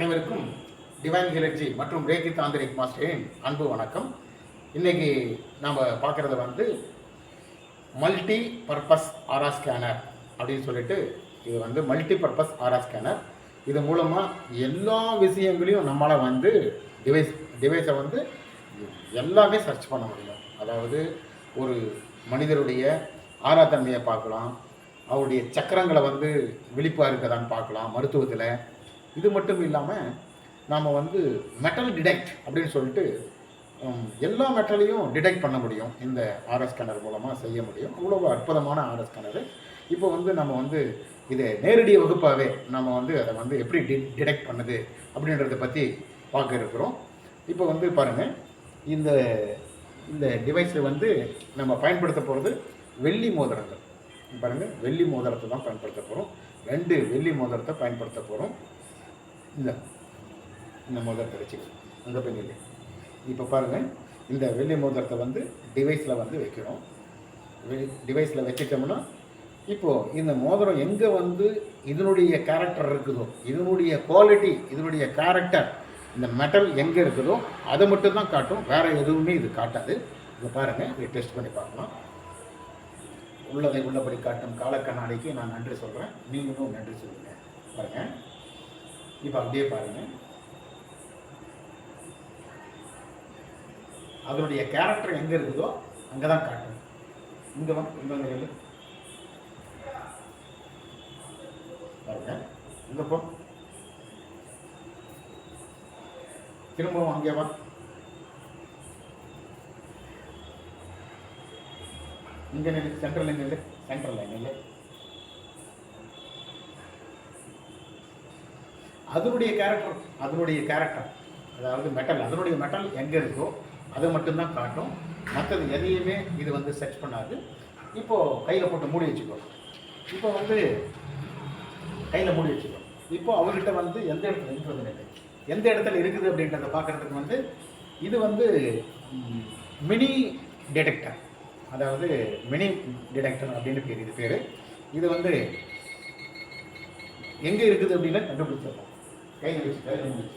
அனைவருக்கும் டிவைன் ஹெலர்ஜி மற்றும் ரேகி தாந்திரிக் மாஸ்டரின் அன்பு வணக்கம். இன்னைக்கு நாம் பார்க்குறது வந்து மல்டி பர்பஸ் ஆரா ஸ்கேனர் அப்படின்னு சொல்லிட்டு, இது வந்து மல்டி பர்பஸ் ஆரா ஸ்கேனர். இது மூலமாக எல்லா விஷயங்களையும் நம்மளால் வந்து டிவைஸை வந்து எல்லாமே சர்ச் பண்ண முடியும். அதாவது ஒரு மனிதருடைய ஆராதன்மையை பார்க்கலாம், அவருடைய சக்கரங்களை வந்து விழிப்பாக இருக்கதான்னு பார்க்கலாம் மருத்துவத்தில். இது மட்டும் இல்லாமல் நாம் வந்து மெட்டல் டிடெக்ட் அப்படின்னு சொல்லிட்டு எல்லா மெட்டலையும் டிடெக்ட் பண்ண முடியும். இந்த ஆர்எஸ் ஸ்கேனர் மூலமாக செய்ய முடியும். அவ்வளோ அற்புதமான ஆர்எஸ் ஸ்கேனரு. இப்போ வந்து நம்ம வந்து இதை நேரடி வகுப்பாகவே நம்ம வந்து அதை வந்து எப்படி டிடெக்ட் பண்ணுது அப்படின்றத பற்றி பார்க்க இருக்கிறோம். இப்போ வந்து பாருங்கள், இந்த இந்த டிவைஸை வந்து நம்ம பயன்படுத்த போகிறது வெள்ளி மோதிரங்கள். பாருங்கள், வெள்ளி மோதிரத்தை தான் பயன்படுத்த போகிறோம். 2 வெள்ளி மோதிரத்தை பயன்படுத்த போகிறோம். இந்த மோதிரத்தை வச்சுக்கணும். அங்கே போய் இல்லை. இப்போ பாருங்கள், இந்த வெள்ளி மோதிரத்தை வந்து டிவைஸில் வந்து வைக்கிறோம். டிவைஸில் வச்சுட்டோம்னா இப்போது இந்த மோதிரம் எங்கே வந்து இதனுடைய கேரக்டர் இருக்குதோ, இதனுடைய குவாலிட்டி, இதனுடைய கேரக்டர், இந்த மெட்டல் எங்கே இருக்குதோ அதை மட்டும் தான் காட்டும். வேறு எதுவுமே இது காட்டாது. இதை பாருங்கள், இதை டெஸ்ட் பண்ணி பார்க்கலாம். உள்ளதை உள்ளபடி காட்டும் காலக்கண்ணாடிக்கு நான் நன்றி சொல்கிறேன். நீங்களும் நன்றி சொல்லுங்கள். பாருங்கள், இப்போ அப்படியே பாருங்கள், அதனுடைய கேரக்டர் எங்கே இருக்குதோ அங்கே தான் காட்டும். இங்கே இங்கே பாருங்க, இங்கே போ, திரும்பவும் அங்கே வா, இங்கே நில்லு, சென்ட்ரல் நில்லு, சென்ட்ரல் நில்லு. அதனுடைய கேரக்டர் அதாவது மெட்டல், அதனுடைய மெட்டல் எங்கே இருக்கோ அதை மட்டும்தான் காட்டும். மற்றது எதையுமே இது வந்து சர்ச் பண்ணாது. இப்போது கையில் போட்டு மூடி வச்சுக்கோ. இப்போ வந்து கையில் மூடி வச்சுக்கோ. இப்போ அவர்கிட்ட வந்து எந்த இடத்துல இருக்கிறது, எந்த இடத்துல இருக்குது அப்படின்றத பார்க்குறதுக்கு வந்து இது வந்து மினி டிடெக்டர், அதாவது மினி டிடெக்டர் அப்படின்னு பேர். இது பேர். இது வந்து எங்கே இருக்குது அப்படின்னு கண்டுபிடிச்சிருக்கோம். கையில் வச்சு